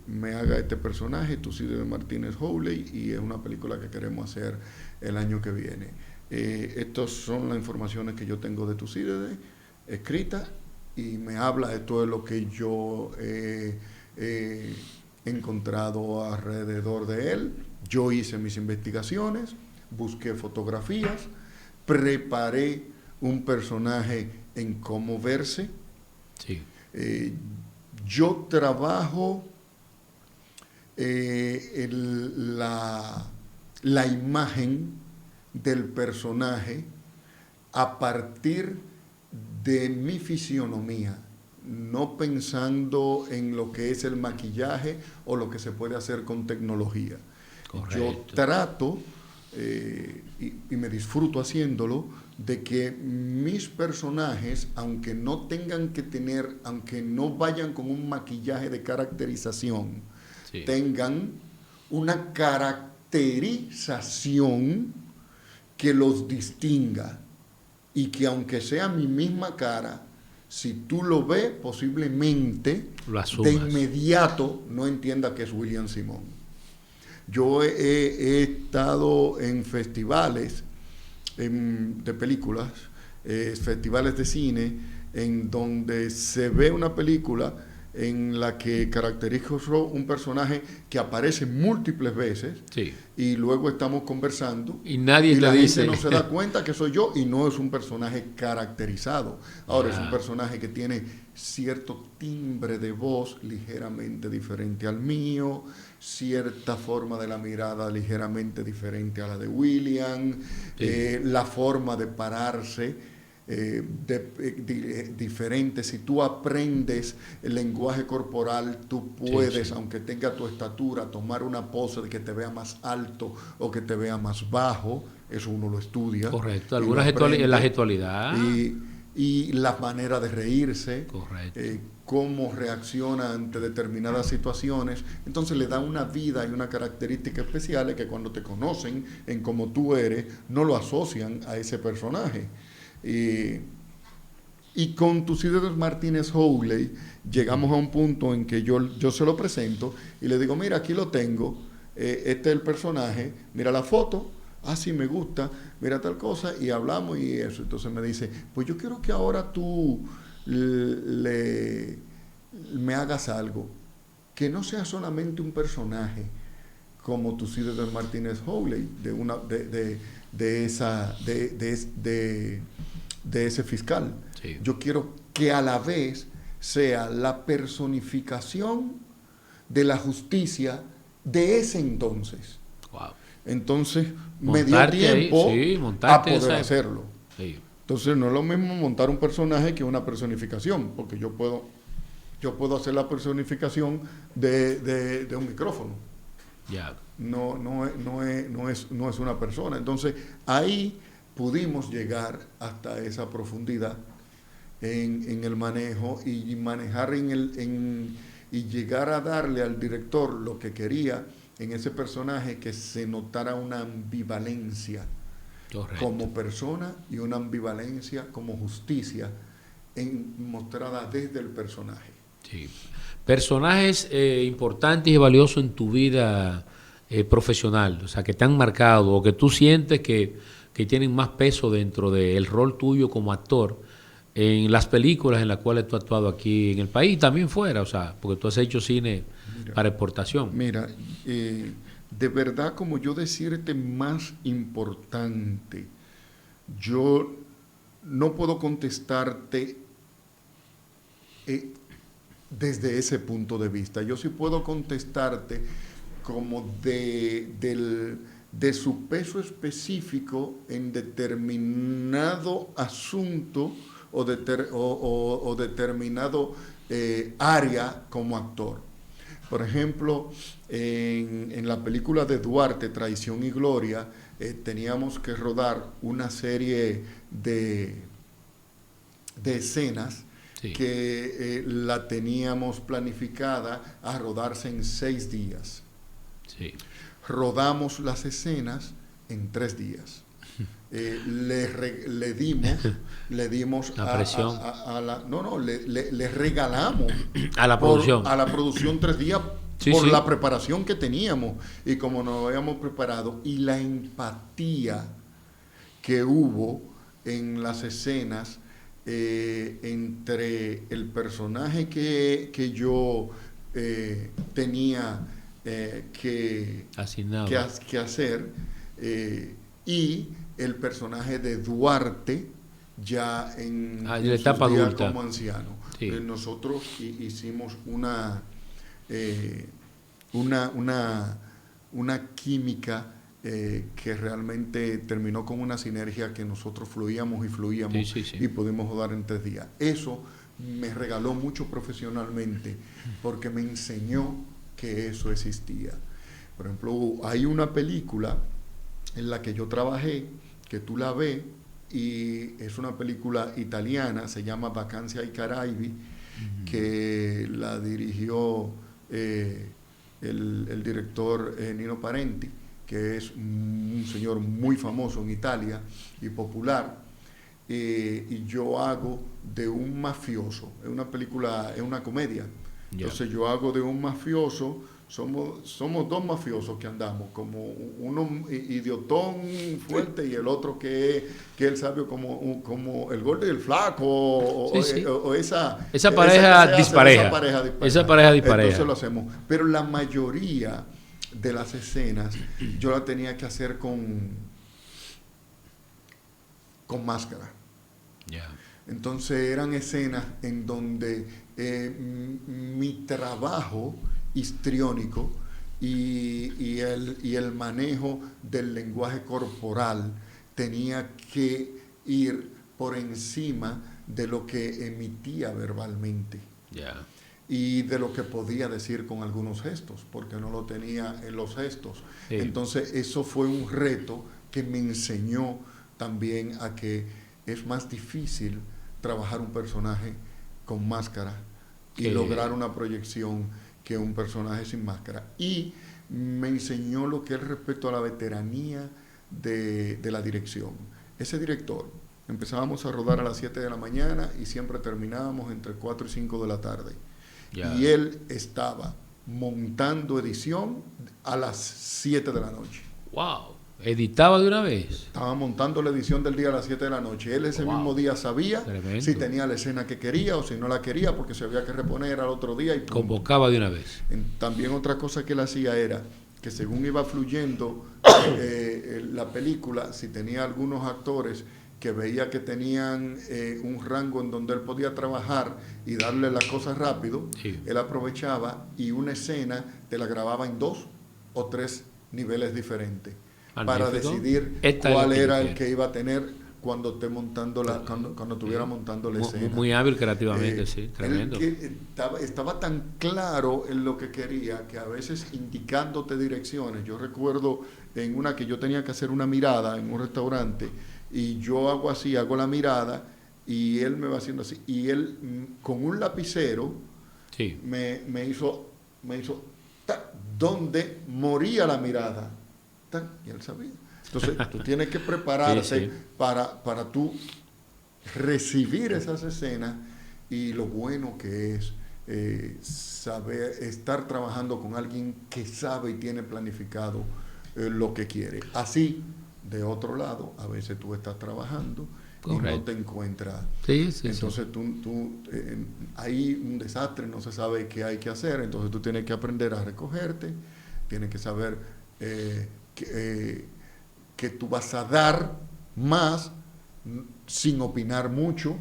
me haga este personaje, Tucídides Martínez Howley, y es una película que queremos hacer el año que viene. Estas son las informaciones que yo tengo de Tucídides, escrita, y me habla de todo lo que yo he encontrado alrededor de él. Yo hice mis investigaciones, busqué fotografías, preparé un personaje en cómo verse. Sí. Yo trabajo la imagen del personaje a partir de mi fisionomía, no pensando en lo que es el maquillaje o lo que se puede hacer con tecnología. Correcto. Yo trato, y me disfruto haciéndolo, de que mis personajes, aunque no tengan que tener, aunque no vayan con un maquillaje de caracterización, sí, tengan una caracterización que los distinga, y que aunque sea mi misma cara, si tú lo ves, posiblemente de inmediato no entienda que es William Simón. Yo he estado en festivales de películas, festivales de cine, en donde se ve una película en la que caracterizo un personaje que aparece múltiples veces, sí, y luego estamos conversando y nadie la dice, gente no se da cuenta que soy yo, y no es un personaje caracterizado. Ahora es un personaje que tiene cierto timbre de voz ligeramente diferente al mío, cierta forma de la mirada ligeramente diferente a la de William, sí, la forma de pararse diferente. Si tú aprendes el lenguaje corporal, tú puedes, sí, aunque tenga tu estatura, tomar una pose de que te vea más alto o que te vea más bajo. Eso uno lo estudia. Correcto, algunas en la gestualidad. Y la manera de reírse, cómo reacciona ante determinadas situaciones. Entonces le da una vida y una característica especial que cuando te conocen en cómo tú eres, no lo asocian a ese personaje. Y con Tucídides Martínez Howley llegamos a un punto en que yo se lo presento y le digo, mira, aquí lo tengo, este es el personaje, mira la foto, sí me gusta, mira tal cosa, y hablamos y eso. Entonces me dice, pues yo quiero que ahora tú me hagas algo, que no sea solamente un personaje como Tucídides Martínez Howley, de ese fiscal. Sí. Yo quiero que a la vez sea la personificación de la justicia de ese entonces. Wow. Entonces me dio tiempo a poder hacerlo. Sí. Entonces no es lo mismo montar un personaje que una personificación, porque yo puedo hacer la personificación de un micrófono. Yeah. No es una persona. Entonces ahí pudimos llegar hasta esa profundidad en el manejo y manejar y llegar a darle al director lo que quería en ese personaje, que se notara una ambivalencia. Correcto. Como persona y una ambivalencia como justicia mostrada desde el personaje. Sí. Personajes importantes y valiosos en tu vida profesional, o sea, que te han marcado o que tú sientes que tienen más peso dentro del rol tuyo como actor en las películas en las cuales tú has actuado aquí en el país y también fuera, o sea, porque tú has hecho cine para exportación. Mira, de verdad, como yo decirte más importante, yo no puedo contestarte desde ese punto de vista. Yo sí puedo contestarte como de su peso específico en determinado asunto o determinado área como actor. Por ejemplo, en la película de Duarte, Traición y Gloria, teníamos que rodar una serie de escenas, sí, que la teníamos planificada a rodarse en 6 días. Sí. Rodamos las escenas en 3 días. le dimos la presión. Le regalamos a la producción 3 días por la preparación que teníamos y como nos habíamos preparado y la empatía que hubo en las escenas entre el personaje que yo tenía que hacer y el personaje de Duarte ya en la etapa adulta como anciano. Sí. Nosotros hicimos una química que realmente terminó con una sinergia que nosotros fluíamos y pudimos rodar en 3 días. Eso me regaló mucho profesionalmente porque me enseñó que eso existía. Por ejemplo, hay una película en la que yo trabajé, que tú la ves, y es una película italiana, se llama Vacanze ai Caraibi, que la dirigió el director Nino Parenti, que es un señor muy famoso en Italia y popular, y yo hago de un mafioso, es una película, es una comedia, entonces yo hago de un mafioso, somos 2 mafiosos que andamos, como uno idiotón fuerte y el otro que es el sabio como el gordo y el flaco, o esa pareja dispareja. Esa pareja dispareja. Entonces lo hacemos. Pero la mayoría de las escenas yo la tenía que hacer con máscara. Entonces eran escenas en donde mi trabajo histriónico y el manejo del lenguaje corporal tenía que ir por encima de lo que emitía verbalmente y de lo que podía decir con algunos gestos, porque no lo tenía en los gestos. Entonces eso fue un reto que me enseñó también a que es más difícil trabajar un personaje con máscara y lograr una proyección que un personaje sin máscara. Y me enseñó lo que es respecto a la veteranía de la dirección. Ese director, empezábamos a rodar a las 7 de la mañana y siempre terminábamos entre 4 y 5 de la tarde. Y él estaba montando edición a las 7 de la noche. ¡Wow! ¿Editaba de una vez? Estaba montando la edición del día a las 7 de la noche. Él ese mismo día sabía si tenía la escena que quería o si no la quería, porque se había que reponer al otro día. Y convocaba de una vez. También otra cosa que él hacía era que según iba fluyendo la película, si tenía algunos actores que veía que tenían un rango en donde él podía trabajar y darle las cosas rápido, él aprovechaba y una escena te la grababa en 2 o 3 niveles diferentes. Para decidir cuál era el que iba a tener cuando estuviera montando la escena. Muy hábil creativamente, tremendo. Estaba tan claro en lo que quería que a veces indicándote direcciones. Yo recuerdo en una que yo tenía que hacer una mirada en un restaurante y yo hago la mirada y él me va haciendo así. Y él con un lapicero me hizo donde moría la mirada. Y él sabía. Entonces tú tienes que prepararte para tú recibir esas escenas y lo bueno que es saber estar trabajando con alguien que sabe y tiene planificado lo que quiere. Así, de otro lado, a veces tú estás trabajando y no te encuentras. Entonces hay un desastre, no se sabe qué hay que hacer, entonces tú tienes que aprender a recogerte, tienes que saber que tú vas a dar más sin opinar mucho,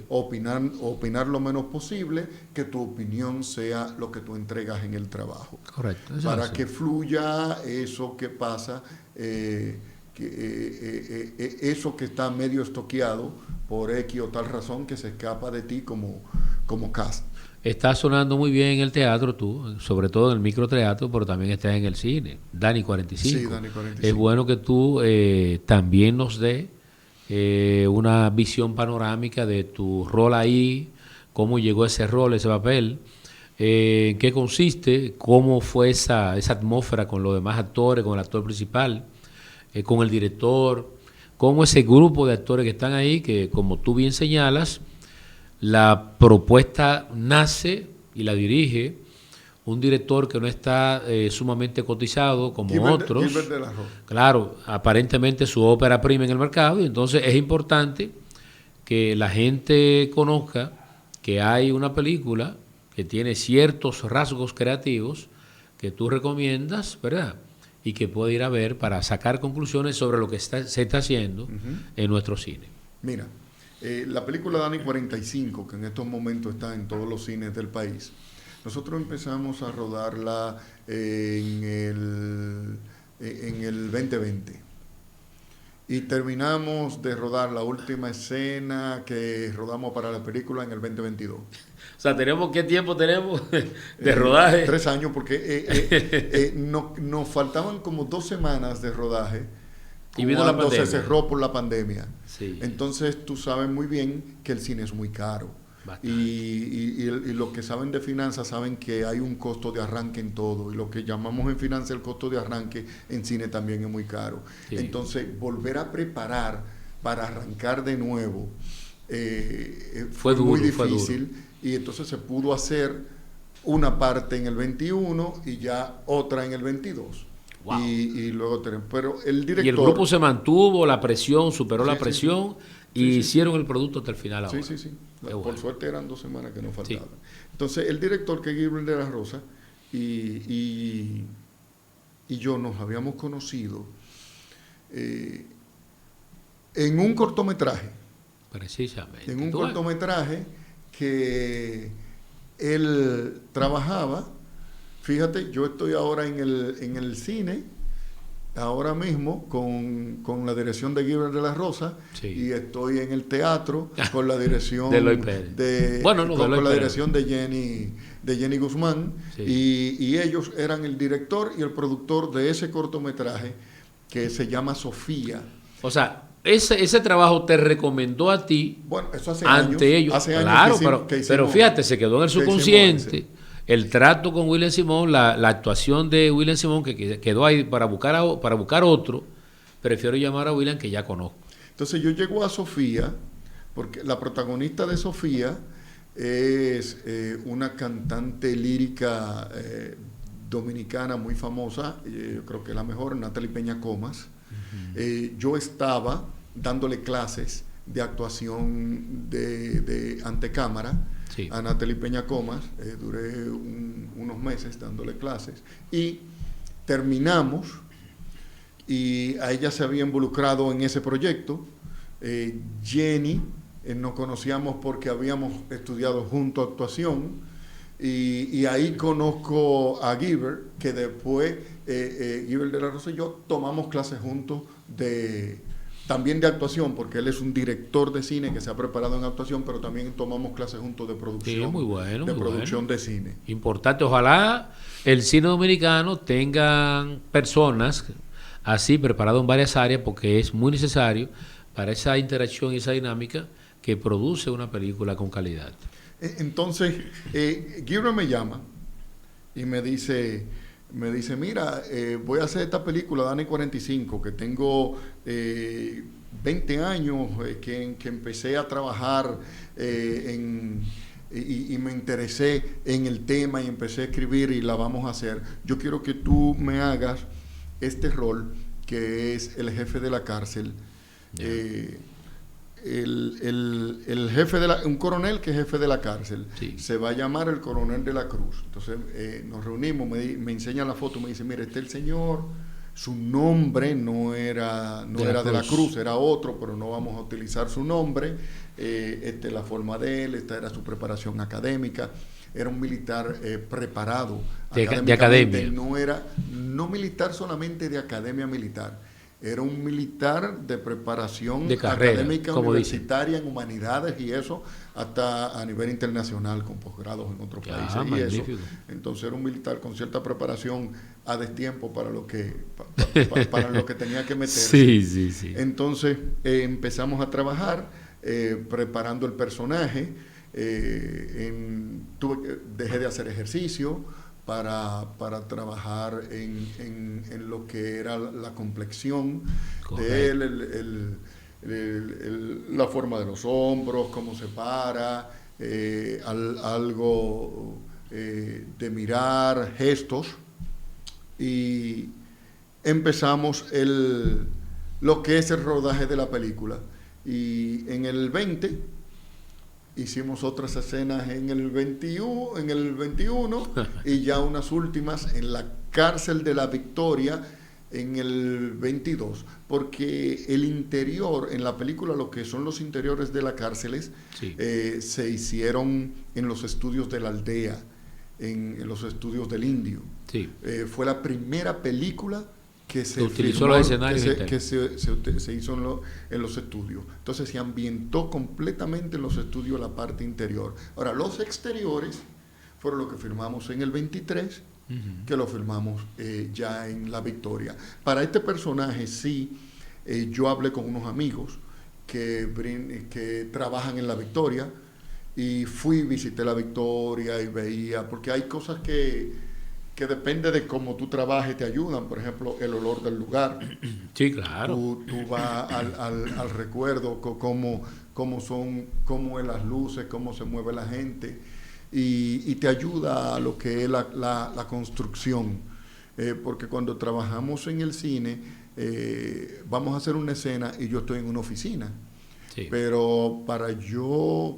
opinar lo menos posible, que tu opinión sea lo que tú entregas en el trabajo. Correcto. Para que fluya eso que pasa, eso que está medio estoqueado por X o tal razón que se escapa de ti como cast. Estás sonando muy bien en el teatro tú, sobre todo en el microteatro, pero también estás en el cine, Dani 45. Sí, Dani 45. Es bueno que tú también nos dé una visión panorámica de tu rol ahí, cómo llegó ese rol, ese papel, en qué consiste, cómo fue esa atmósfera con los demás actores, con el actor principal, con el director, cómo ese grupo de actores que están ahí, que como tú bien señalas, la propuesta nace y la dirige un director que no está sumamente cotizado como otros. Gilbert de la Rosa. Claro, aparentemente su ópera prima en el mercado, y entonces es importante que la gente conozca que hay una película que tiene ciertos rasgos creativos que tú recomiendas, ¿verdad? Y que puede ir a ver para sacar conclusiones sobre lo que se está haciendo en nuestro cine. Mira, la película Dani 45, que en estos momentos está en todos los cines del país, nosotros empezamos a rodarla en el 2020 y terminamos de rodar la última escena que rodamos para la película en el 2022. O sea, ¿qué tiempo tenemos de rodaje? 3 años, porque nos faltaban como 2 semanas de rodaje y vino la cuando pandemia. se cerró por la pandemia. Sí. Entonces tú sabes muy bien que el cine es muy caro. Y los que saben de finanzas saben que hay un costo de arranque en todo, y lo que llamamos en finanzas el costo de arranque en cine también es muy caro. Sí. Entonces volver a preparar para arrancar de nuevo fue duro, muy difícil, y entonces se pudo hacer una parte en el 21 y ya otra en el 22. Wow. Y luego tenemos, pero el director... Y el grupo se mantuvo, la presión, superó la presión, y hicieron el producto hasta el final ahora. Sí. Por suerte eran 2 semanas que nos faltaban. Sí. Entonces, el director, que es Gilbert de la Rosa, y yo nos habíamos conocido en un cortometraje. Precisamente. En un cortometraje que él trabajaba. Fíjate, yo estoy ahora en el cine, ahora mismo, con la dirección de Gilbert de la Rosa, y estoy en el teatro con la dirección de Eloy Pérez. Con la dirección de Jenny Guzmán, y ellos eran el director y el productor de ese cortometraje que se llama Sofía. O sea, ese trabajo te recomendó a ti. Bueno, eso hace ante años, ellos. Hace años claro, pero fíjate, se quedó en el subconsciente. El trato con William Simón, la actuación de William Simón, que quedó ahí para buscar otro, prefiero llamar a William, que ya conozco. Entonces yo llego a Sofía, porque la protagonista de Sofía es una cantante lírica dominicana muy famosa, yo creo que es la mejor, Natalie Peña Comas. Yo estaba dándole clases de actuación de antecámara a Natalie Peña Comas, duré unos meses dándole clases, y terminamos, y a ella se había involucrado en ese proyecto. Jenny, nos conocíamos porque habíamos estudiado junto actuación, y ahí conozco a Gilbert, que después Gilbert de la Rosa y yo tomamos clases juntos también de actuación, porque él es un director de cine que se ha preparado en actuación, pero también tomamos clases juntos de producción. Sí, muy bueno, producción de cine. Importante, ojalá el cine dominicano tengan personas así preparadas en varias áreas, porque es muy necesario para esa interacción y esa dinámica que produce una película con calidad. Entonces, Gilbert me llama y me dice, mira, voy a hacer esta película, Dani 45, que tengo 20 años, que empecé a trabajar y me interesé en el tema y empecé a escribir, y la vamos a hacer. Yo quiero que tú me hagas este rol, que es el jefe de la cárcel. El jefe un coronel que es jefe de la cárcel, se va a llamar el coronel de la Cruz. Entonces nos reunimos, me enseña la foto, me dice, mira, este es el señor, su nombre no era de la Cruz, era otro, pero no vamos a utilizar su nombre, esta es la forma de él, esta era su preparación académica. Era un militar preparado de academia, no militar solamente de academia militar. Era un militar de preparación de carrera, académica universitaria en humanidades, y eso hasta a nivel internacional, con posgrados en otros países y magnífico. Eso. Entonces era un militar con cierta preparación a destiempo para lo que para lo que tenía que meterse. Sí. Entonces empezamos a trabajar preparando el personaje. Dejé de hacer ejercicio para trabajar en lo que era la complexión de él, la forma de los hombros, cómo se para, algo de mirar, gestos, y empezamos lo que es el rodaje de la película. Y en el 20 hicimos otras escenas en el 21 y ya unas últimas en la cárcel de la Victoria en el 22, porque el interior, en la película, lo que son los interiores de las cárceles, sí, se hicieron en los estudios de la aldea, en los estudios del Indio. Sí. Fue la primera película que se utilizó los escenarios que se hizo en los estudios. Entonces se ambientó completamente en los estudios la parte interior. Ahora, los exteriores fueron lo que filmamos en el 23, que lo filmamos ya en La Victoria. Para este personaje, sí, yo hablé con unos amigos que trabajan en La Victoria, y visité La Victoria y veía, porque hay cosas que depende de cómo tú trabajes, te ayudan. Por ejemplo, el olor del lugar. Sí, claro. Tú vas al recuerdo, cómo es las luces, cómo se mueve la gente, y te ayuda a lo que es la construcción. Porque cuando trabajamos en el cine, vamos a hacer una escena y yo estoy en una oficina. Sí. Pero para yo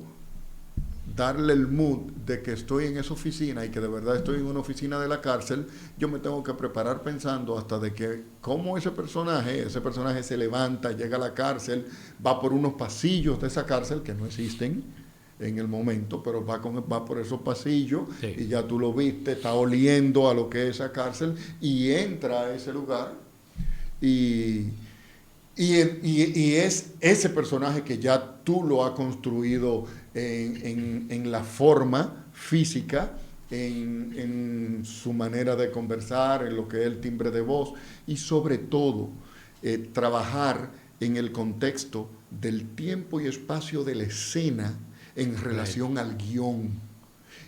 darle el mood de que estoy en esa oficina y que de verdad estoy en una oficina de la cárcel, yo me tengo que preparar pensando hasta de que cómo ese personaje se levanta, llega a la cárcel, va por unos pasillos de esa cárcel que no existen en el momento, pero va por esos pasillos, sí, y ya tú lo viste, está oliendo a lo que es esa cárcel y entra a ese lugar y es ese personaje que ya tú lo has construido en la forma física, en su manera de conversar, en lo que es el timbre de voz, y sobre todo trabajar en el contexto del tiempo y espacio de la escena en relación al guión,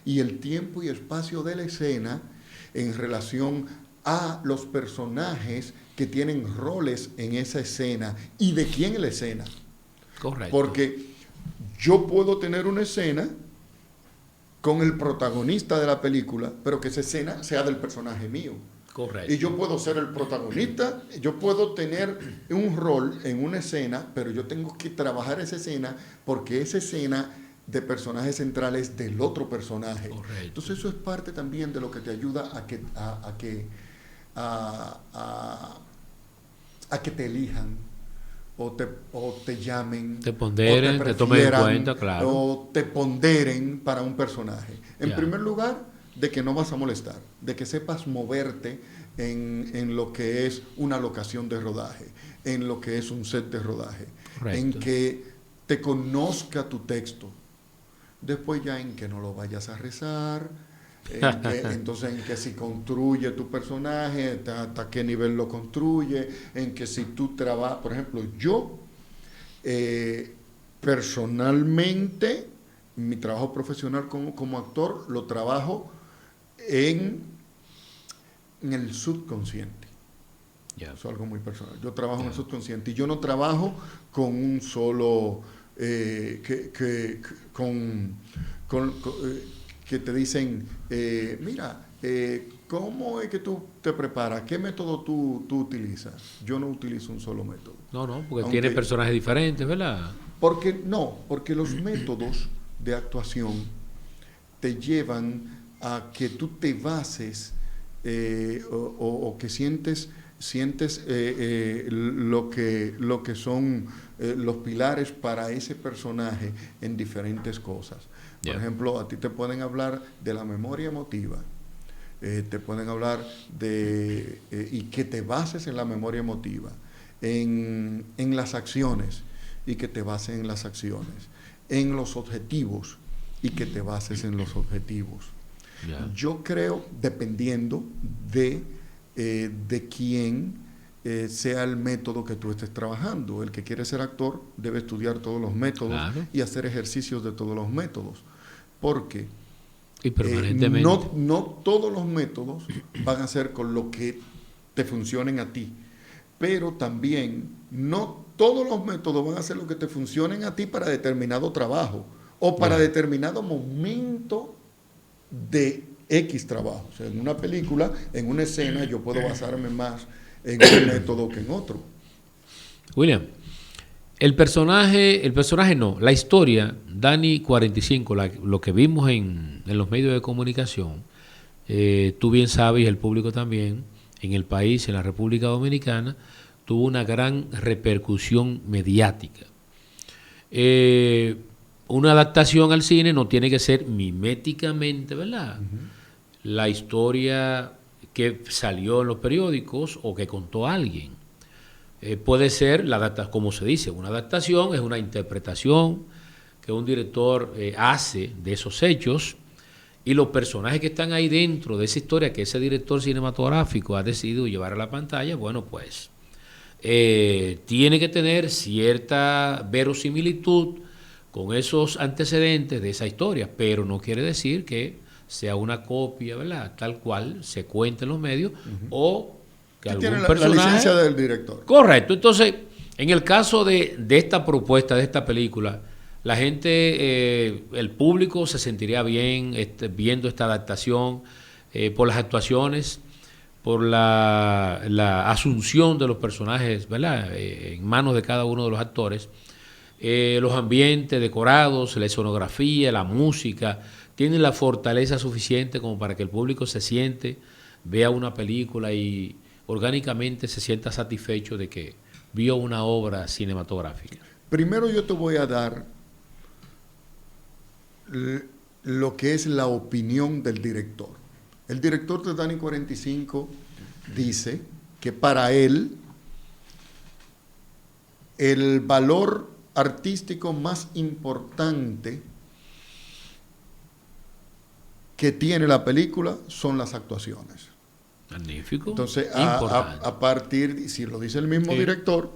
y el tiempo y espacio de la escena en relación a los personajes que tienen roles en esa escena y de quién es la escena. Correcto. Porque yo puedo tener una escena con el protagonista de la película, pero que esa escena sea del personaje mío. Correcto. Y yo puedo ser el protagonista, yo puedo tener un rol en una escena, pero yo tengo que trabajar esa escena porque esa escena de personajes centrales del otro personaje. Correcto. Entonces eso es parte también de lo que te ayuda a que te elijan o te llamen, te ponderen, te tomen en cuenta, claro, o te ponderen para un personaje. En primer lugar, de que no vas a molestar, de que sepas moverte en lo que es una locación de rodaje, en lo que es un set de rodaje. Correcto. En que te conozca tu texto. Después ya en que no lo vayas a rezar, entonces en que si construye tu personaje, hasta qué nivel lo construye, en que si tú trabajas, por ejemplo, yo personalmente, mi trabajo profesional como actor lo trabajo en el subconsciente. Eso es algo muy personal. Yo trabajo en el subconsciente y yo no trabajo con un solo que te dicen, mira, ¿cómo es que tú te preparas? ¿Qué método tú utilizas? Yo no utilizo un solo método. No, porque tiene personajes diferentes, ¿verdad? Porque los métodos de actuación te llevan a que tú te bases o que sientes lo que son los pilares para ese personaje en diferentes cosas. Por ejemplo, a ti te pueden hablar de la memoria emotiva, te pueden hablar y que te bases en la memoria emotiva, en las acciones y que te bases en las acciones, en los objetivos y que te bases en los objetivos. Yo creo, dependiendo de quién sea el método que tú estés trabajando. El que quiere ser actor debe estudiar todos los métodos, claro, y hacer ejercicios de todos los métodos. Porque Y permanentemente. No todos los métodos van a ser con lo que te funcionen a ti, pero también no todos los métodos van a ser lo que te funcionen a ti para determinado trabajo o para determinado momento de X trabajo. O sea, en una película, en una escena, yo puedo basarme más en un método que en otro. William, la historia, Dani 45, lo que vimos en los medios de comunicación, tú bien sabes, y el público también, en el país, en la República Dominicana, tuvo una gran repercusión mediática. Una adaptación al cine no tiene que ser miméticamente, ¿verdad? La historia que salió en los periódicos o que contó alguien. Puede ser, como se dice, una adaptación, es una interpretación que un director hace de esos hechos, y los personajes que están ahí dentro de esa historia que ese director cinematográfico ha decidido llevar a la pantalla, bueno, pues tiene que tener cierta verosimilitud con esos antecedentes de esa historia, pero no quiere decir que sea una copia, ¿verdad?, tal cual se cuenta en los medios, o que algún tiene personaje... la licencia del director. Correcto. Entonces, en el caso de esta propuesta, de esta película, la gente, el público se sentiría bien viendo esta adaptación por las actuaciones, por la asunción de los personajes, ¿verdad?, en manos de cada uno de los actores. Los ambientes decorados, la escenografía, la música, tienen la fortaleza suficiente como para que el público se siente, vea una película y orgánicamente se sienta satisfecho de que vio una obra cinematográfica. Primero yo te voy a dar lo que es la opinión del director. El director de Dani 45 dice que para él el valor artístico más importante que tiene la película son las actuaciones. Magnífico. Entonces, a partir, si lo dice el mismo director,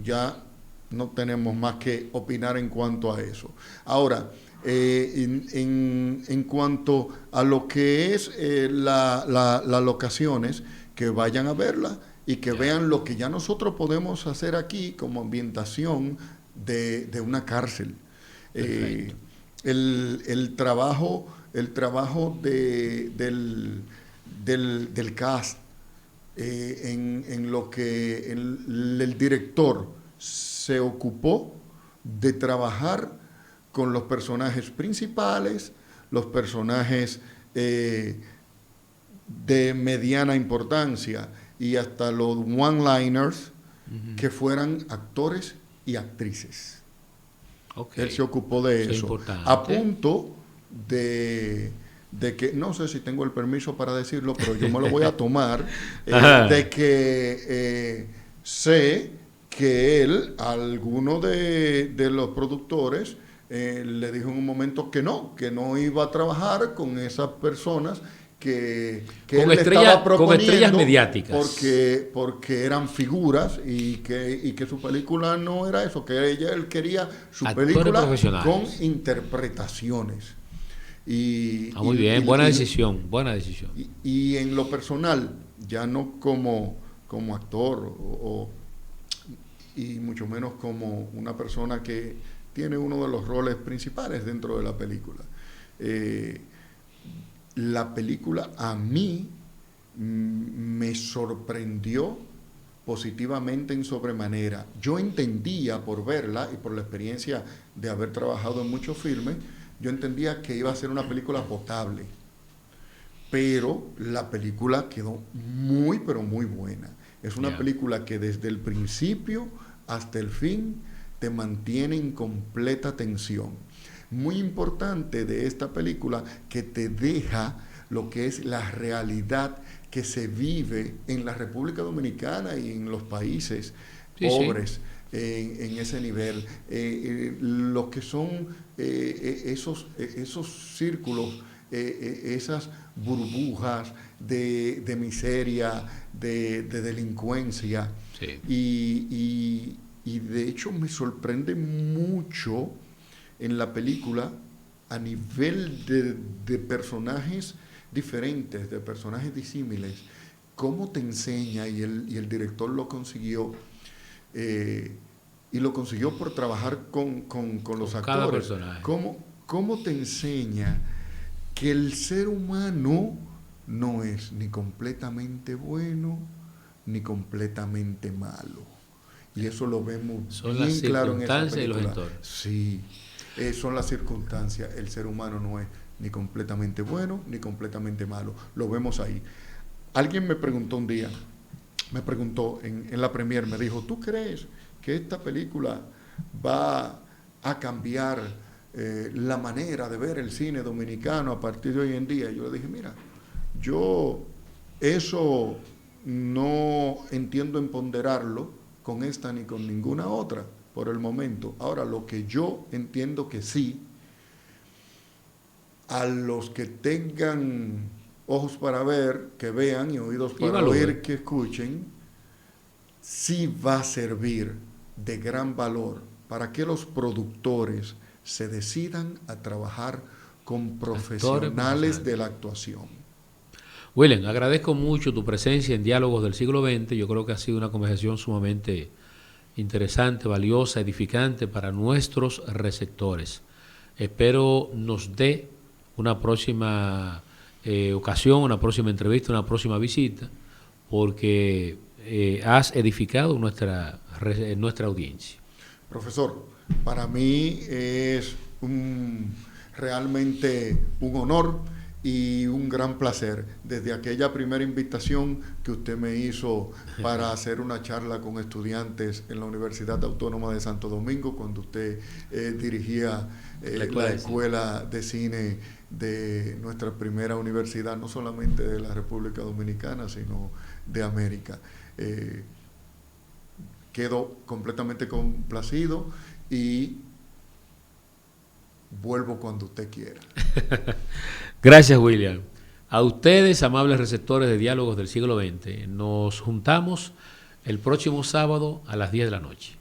ya no tenemos más que opinar en cuanto a eso. Ahora, en cuanto a lo que es las locaciones, que vayan a verla y que vean lo que ya nosotros podemos hacer aquí como ambientación de una cárcel. El trabajo del cast, en lo que el director se ocupó de trabajar con los personajes principales, los personajes de mediana importancia y hasta los one-liners, que fueran actores y actrices. Él se ocupó de eso. A punto de que, no sé si tengo el permiso para decirlo, pero yo me lo voy a tomar, de que sé que él, a alguno de los productores, le dijo en un momento que no iba a trabajar con esas personas que él estaba proponiendo, con estrellas mediáticas, porque eran figuras y que su película no era eso, que él quería su película con interpretaciones. Muy bien, buena decisión. Y en lo personal, ya no como actor y mucho menos como una persona que tiene uno de los roles principales dentro de la película. La película a mí me sorprendió positivamente en sobremanera. Yo entendía, por verla y por la experiencia de haber trabajado en muchos filmes, yo entendía que iba a ser una película potable, pero la película quedó muy, pero muy buena. Es una película que desde el principio hasta el fin te mantiene en completa tensión. Muy importante de esta película, que te deja lo que es la realidad que se vive en la República Dominicana y en los países pobres. En ese nivel, lo que son esos círculos, esas burbujas de miseria, de delincuencia. Y de hecho me sorprende mucho en la película a nivel de personajes diferentes, de personajes disímiles, cómo te enseña, y el director lo consiguió, y lo consiguió por trabajar con los actores. Cada personaje. ¿Cómo te enseña que el ser humano no es ni completamente bueno ni completamente malo? Y eso lo vemos son bien las claro en esa circunstancias y los película. entornos. Sí, son las circunstancias. El ser humano no es ni completamente bueno ni completamente malo. Lo vemos ahí. Alguien me preguntó un día, en la premier, me dijo, ¿tú crees que esta película va a cambiar la manera de ver el cine dominicano a partir de hoy en día? Yo le dije, mira, yo eso no entiendo en ponderarlo con esta ni con ninguna otra por el momento. Ahora, lo que yo entiendo que sí, a los que tengan ojos para ver, que vean, y oídos para oír, que escuchen, sí va a servir de gran valor para que los productores se decidan a trabajar con profesionales de la actuación. William, agradezco mucho tu presencia en Diálogos del Siglo XX. Yo creo que ha sido una conversación sumamente interesante, valiosa, edificante para nuestros receptores. Espero nos dé una próxima ocasión, una próxima entrevista, una próxima visita, porque has edificado nuestra audiencia. Profesor, para mí es realmente un honor y un gran placer. Desde aquella primera invitación que usted me hizo para hacer una charla con estudiantes en la Universidad Autónoma de Santo Domingo, cuando usted dirigía la Escuela de Cine de nuestra primera universidad, no solamente de la República Dominicana, sino de América. Quedo completamente complacido y vuelvo cuando usted quiera. Gracias, William. A ustedes, amables receptores de Diálogos del Siglo XX, nos juntamos el próximo sábado a las 10 de la noche.